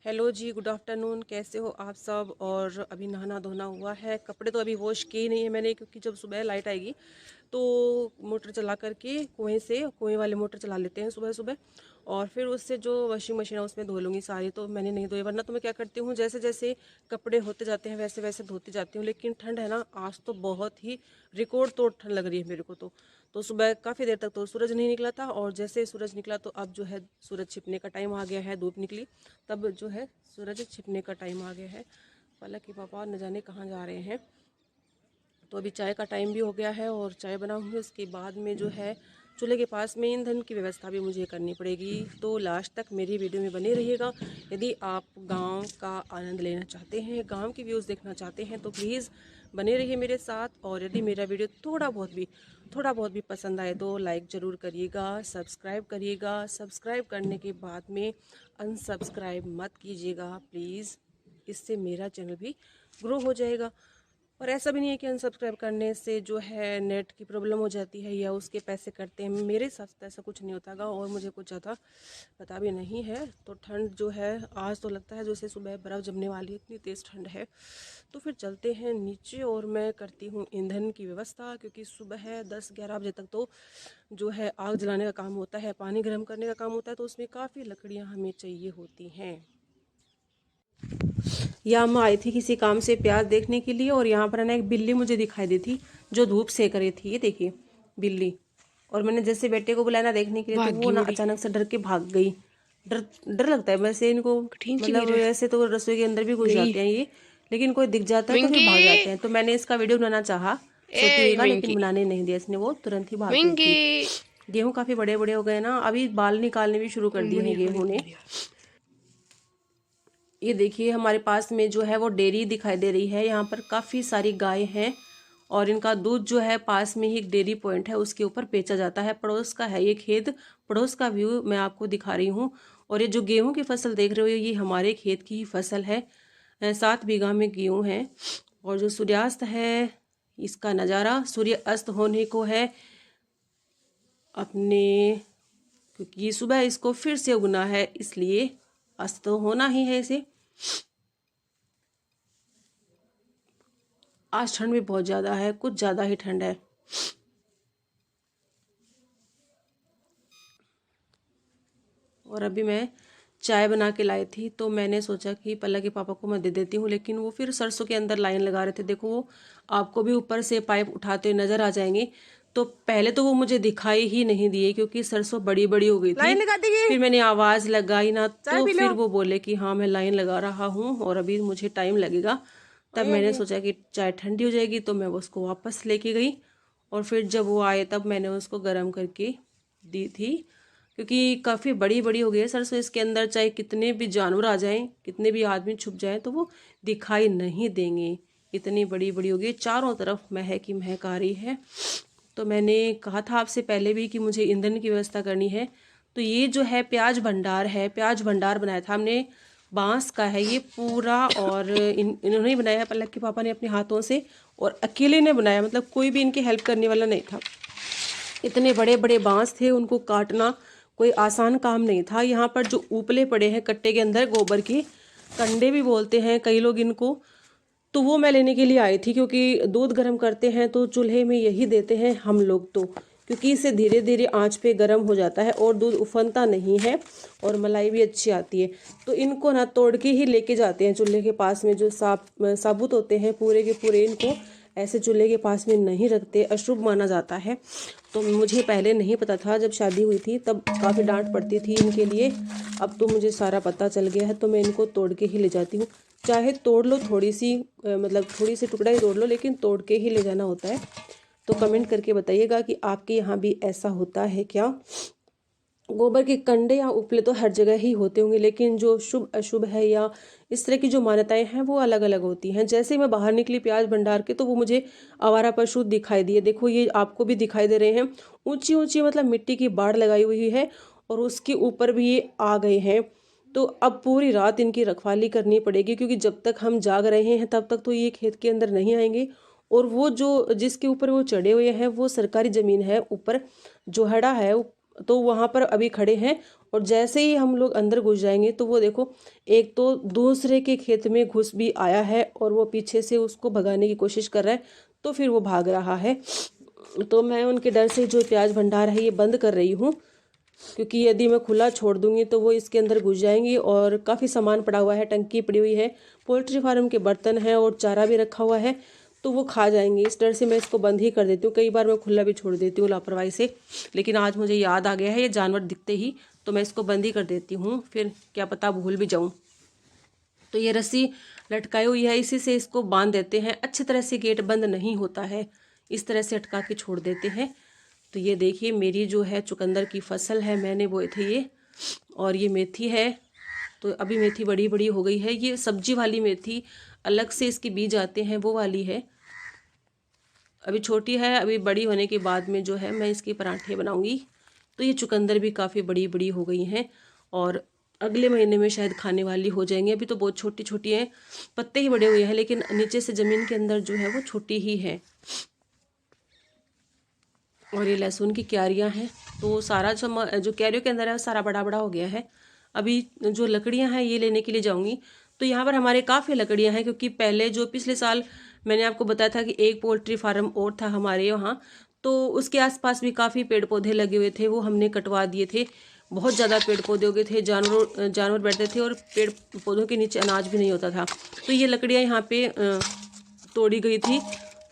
Hello जी, good afternoon. कैसे हो आप सब? और अभी नहाना धोना हुआ है, कपड़े तो अभी वॉश किए ही नहीं है मैंने, क्योंकि जब सुबह लाइट आएगी तो मोटर चला करके कुएं वाले मोटर चला लेते हैं सुबह सुबह, और फिर उससे जो वॉशिंग मशीन है उसमें धो लूँगी सारी। तो मैंने नहीं धोए, वरना तो मैं क्या करती हूँ, जैसे जैसे कपड़े होते जाते हैं वैसे वैसे धोती जाती हूँ। लेकिन ठंड है ना, आज तो बहुत ही रिकॉर्ड तोड़ ठंड लग रही है मेरे को। तो सुबह काफ़ी देर तक तो सूरज नहीं निकला था, और जैसे सूरज निकला तो अब जो है सूरज छिपने का टाइम आ गया है, धूप निकली तब जो है सूरज छिपने का टाइम आ गया है। पलक के पापा न जाने कहाँ जा रहे हैं। तो अभी चाय का टाइम भी हो गया है और चाय बनाऊंगी। उसके बाद में जो है चूल्हे के पास में ईंधन की व्यवस्था भी मुझे करनी पड़ेगी। तो लास्ट तक मेरी वीडियो में बने रहिएगा। यदि आप गांव का आनंद लेना चाहते हैं, गांव की व्यूज़ देखना चाहते हैं, तो प्लीज़ बने रहिए मेरे साथ। और यदि मेरा वीडियो थोड़ा बहुत भी पसंद आए तो लाइक ज़रूर करिएगा, सब्सक्राइब करिएगा। सब्सक्राइब करने के बाद में अनसब्सक्राइब मत कीजिएगा प्लीज़, इससे मेरा चैनल भी ग्रो हो जाएगा। और ऐसा भी नहीं है कि अनसब्सक्राइब करने से जो है नेट की प्रॉब्लम हो जाती है या उसके पैसे कटते हैं। मेरे साथ तो ऐसा कुछ नहीं होता गा, और मुझे कुछ ज़्यादा पता भी नहीं है। तो ठंड जो है आज तो लगता है जैसे सुबह बर्फ़ जमने वाली है, इतनी तेज़ ठंड है। तो फिर चलते हैं नीचे और मैं करती हूँ ईंधन की व्यवस्था, क्योंकि सुबह 10-11 बजे तक तो जो है आग जलाने का काम होता है, पानी गर्म करने का काम होता है। तो उसमें काफ़ी लकड़ियाँ हमें चाहिए होती हैं। यहाँ मैं आई थी किसी काम से प्याज देखने के लिए, और यहाँ पर है ना एक बिल्ली मुझे दिखाई दी थी जो धूप सेक रही थी। ये देखिए बिल्ली। और मैंने जैसे बेटे को बुलाया ना देखने के लिए, तो वो ना अचानक से डर के भाग गई। डर डर लगता है वैसे इनको, मतलब वैसे तो रसोई के अंदर भी घुस जाते हैं ये, लेकिन कोई दिख जाता है तो फिर भाग जाते हैं। तो मैंने इसका वीडियो बनाना चाहा, सोती हुई का, लेकिन बनाने नहीं दिया इसने, वो तुरंत ही भाग गई थी। गेहूँ काफ़ी बड़े बड़े हो गए ना, अभी बाल निकालने भी शुरू कर दिए हैं गेहूँ ने। ये देखिए हमारे पास में जो है वो डेयरी दिखाई दे रही है। यहाँ पर काफ़ी सारी गाय हैं, और इनका दूध जो है पास में ही एक डेयरी पॉइंट है, उसके ऊपर बेचा जाता है। पड़ोस का है ये खेत, पड़ोस का व्यू मैं आपको दिखा रही हूँ। और ये जो गेहूं की फसल देख रहे हो, ये हमारे खेत की ही फसल है। 7 बीघा में गेहूं है। और जो सूर्यास्त है, इसका नज़ारा सूर्य अस्त होने को है अपने, क्योंकि सुबह इसको फिर से उगना है, इसलिए अस्त तो होना ही है इसे। आज ठंड भी बहुत ज़्यादा है, कुछ ज़्यादा ही ठंड है। और अभी मैं चाय बना के लाई थी, तो मैंने सोचा कि पल्ला के पापा को मैं दे देती हूँ, लेकिन वो फिर सरसों के अंदर लाइन लगा रहे थे। देखो वो आपको भी ऊपर से पाइप उठाते हुए नजर आ जाएंगे। तो पहले तो वो मुझे दिखाई ही नहीं दिए, क्योंकि सरसों बड़ी बड़ी हो गई थी। फिर मैंने आवाज़ लगाई ना, तो फिर वो बोले कि हाँ मैं लाइन लगा रहा हूँ और अभी मुझे टाइम लगेगा। तब मैंने सोचा कि चाय ठंडी हो जाएगी, तो मैं उसको वापस लेके गई। और फिर जब वो आए तब मैंने उसको गर्म करके दी थी, क्योंकि काफ़ी बड़ी बड़ी हो गई है सरसों। इसके अंदर चाहे कितने भी जानवर आ जाएं, कितने भी आदमी छुप जाएं, तो वो दिखाई नहीं देंगे। इतनी बड़ी बड़ी हो गई, चारों तरफ महक ही महक आ रही है। तो मैंने कहा था आपसे पहले भी कि मुझे ईंधन की व्यवस्था करनी है। तो ये जो है प्याज भंडार है, प्याज भंडार बनाया था हमने, बांस का है ये पूरा। और इन्होंने ही बनाया है, पलक के पापा ने अपने हाथों से, और अकेले ने बनाया, मतलब कोई भी इनकी हेल्प करने वाला नहीं था। इतने बड़े बड़े बांस थे, उनको काटना कोई आसान काम नहीं था। यहाँ पर जो उपले पड़े हैं कट्टे के अंदर, गोबर के कंडे भी बोलते हैं कई लोग इनको, तो वो मैं लेने के लिए आई थी। क्योंकि दूध गर्म करते हैं तो चूल्हे में यही देते हैं हम लोग, तो क्योंकि इसे धीरे धीरे आंच पे गर्म हो जाता है और दूध उफनता नहीं है, और मलाई भी अच्छी आती है। तो इनको ना तोड़ के ही लेके जाते हैं चूल्हे के पास में। जो साबुत होते हैं पूरे के पूरे, इनको ऐसे चूल्हे के पास में नहीं रखते, अशुभ माना जाता है। तो मुझे पहले नहीं पता था, जब शादी हुई थी तब काफ़ी डांट पड़ती थी इनके लिए। अब तो मुझे सारा पता चल गया है, तो मैं इनको तोड़ के ही ले जाती हूँ। चाहे तोड़ लो थोड़ी सी, मतलब थोड़ी सी टुकड़ा ही तोड़ लो, लेकिन तोड़ के ही ले जाना होता है। तो कमेंट करके बताइएगा कि आपके यहाँ भी ऐसा होता है क्या। गोबर के कंडे या उपले तो हर जगह ही होते होंगे, लेकिन जो शुभ अशुभ है या इस तरह की जो मान्यताएं हैं वो अलग अलग होती हैं। जैसे मैं बाहर निकली प्याज भंडार के, तो वो मुझे आवारा पशु दिखाई दिए। देखो ये आपको भी दिखाई दे रहे हैं, ऊंची ऊंची मतलब मिट्टी की बाड़ लगाई हुई है, और उसके ऊपर भी ये आ गए हैं। तो अब पूरी रात इनकी रखवाली करनी पड़ेगी, क्योंकि जब तक हम जाग रहे हैं तब तक तो ये खेत के अंदर नहीं आएंगे। और वो जो जिसके ऊपर वो चढ़े हुए हैं वो सरकारी ज़मीन है, ऊपर जोहड़ा है, तो वहाँ पर अभी खड़े हैं। और जैसे ही हम लोग अंदर घुस जाएंगे तो वो देखो एक तो दूसरे के खेत में घुस भी आया है और वो पीछे से उसको भगाने की कोशिश कर रहा है, तो फिर वो भाग रहा है। तो मैं उनके डर से जो प्याज भंडार है ये बंद कर रही हूँ, क्योंकि यदि मैं खुला छोड़ दूंगी तो वो इसके अंदर घुस जाएंगी। और काफ़ी सामान पड़ा हुआ है, टंकी पड़ी हुई है, पोल्ट्री फार्म के बर्तन हैं और चारा भी रखा हुआ है, तो वो खा जाएंगे। इस डर से मैं इसको बंद ही कर देती हूँ। कई बार मैं खुला भी छोड़ देती हूँ लापरवाही से, लेकिन आज मुझे याद आ गया है ये जानवर दिखते ही, तो मैं इसको बंद ही कर देती हूँ, फिर क्या पता भूल भी जाऊँ। तो ये रस्सी लटकाई हुई है, इसी से इसको बांध देते हैं। अच्छी तरह से गेट बंद नहीं होता है, इस तरह से अटका के छोड़ देते हैं। तो ये देखिए मेरी जो है चुकंदर की फसल है, मैंने बोए थे ये, और ये मेथी है। तो अभी मेथी बड़ी बड़ी हो गई है, ये सब्जी वाली मेथी, अलग से इसके बीज आते हैं वो वाली है। अभी छोटी है, अभी बड़ी होने के बाद में जो है मैं इसके पराठे बनाऊंगी। तो ये चुकंदर भी काफ़ी बड़ी बड़ी हो गई हैं और अगले महीने में शायद खाने वाली हो जाएंगी। अभी तो बहुत छोटी छोटी हैं, पत्ते ही बड़े हुए हैं, लेकिन नीचे से ज़मीन के अंदर जो है वो छोटी ही है। और ये लहसुन की क्यारियाँ हैं, तो सारा जो क्यारियों के अंदर है वो सारा बड़ा बड़ा हो गया है। अभी जो लकड़ियाँ हैं ये लेने के लिए जाऊँगी। तो यहाँ पर हमारे काफ़ी लकड़ियाँ हैं, क्योंकि पहले जो पिछले साल मैंने आपको बताया था कि एक पोल्ट्री फार्म और था हमारे यहाँ, तो उसके आसपास भी काफ़ी पेड़ पौधे लगे हुए थे, वो हमने कटवा दिए थे। बहुत ज़्यादा पेड़ पौधे हो गए थे, जानवर बैठते थे और पेड़ पौधों के नीचे अनाज भी नहीं होता था। तो ये लकड़ियाँ यहाँ पे तोड़ी गई थी।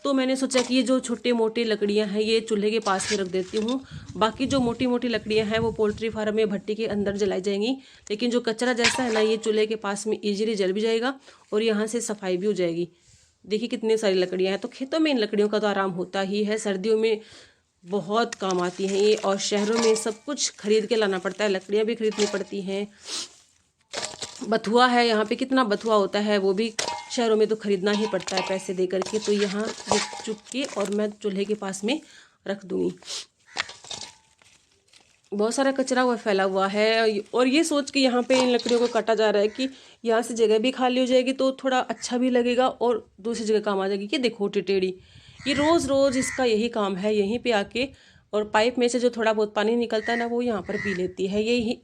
तो मैंने सोचा कि ये जो छोटे मोटे लकड़ियाँ हैं ये चूल्हे के पास में रख देती हूँ, बाकी जो मोटी मोटी लकड़ियाँ हैं वो पोल्ट्री फार्म में भट्टी के अंदर जलाई जाएंगी। लेकिन जो कचरा जैसा है ना, ये चूल्हे के पास में इजीली जल भी जाएगा और यहाँ से सफाई भी हो जाएगी। देखिए कितनी सारी लकड़ियाँ हैं। तो खेतों में इन लकड़ियों का तो आराम होता ही है, सर्दियों में बहुत काम आती हैं ये, और शहरों में सब कुछ खरीद के लाना पड़ता है, लकड़ियाँ भी खरीदनी पड़ती हैं। बथुआ है यहाँ पे, कितना बथुआ होता है, वो भी शहरों में तो खरीदना ही पड़ता है पैसे दे करके। तो यहाँ चुप के और मैं चूल्हे के पास में रख दूँगी। बहुत सारा कचरा हुआ फैला हुआ है, और ये सोच के यहाँ पे इन लकड़ियों को काटा जा रहा है कि यहाँ से जगह भी खाली हो जाएगी तो थोड़ा अच्छा भी लगेगा और दूसरी जगह काम आ जाएगी। कि देखो टिटेड़ी, ये रोज़ रोज़ इसका यही काम है, यहीं पे आके और पाइप में से जो थोड़ा बहुत पानी निकलता है ना वो यहाँ पर पी लेती है। यही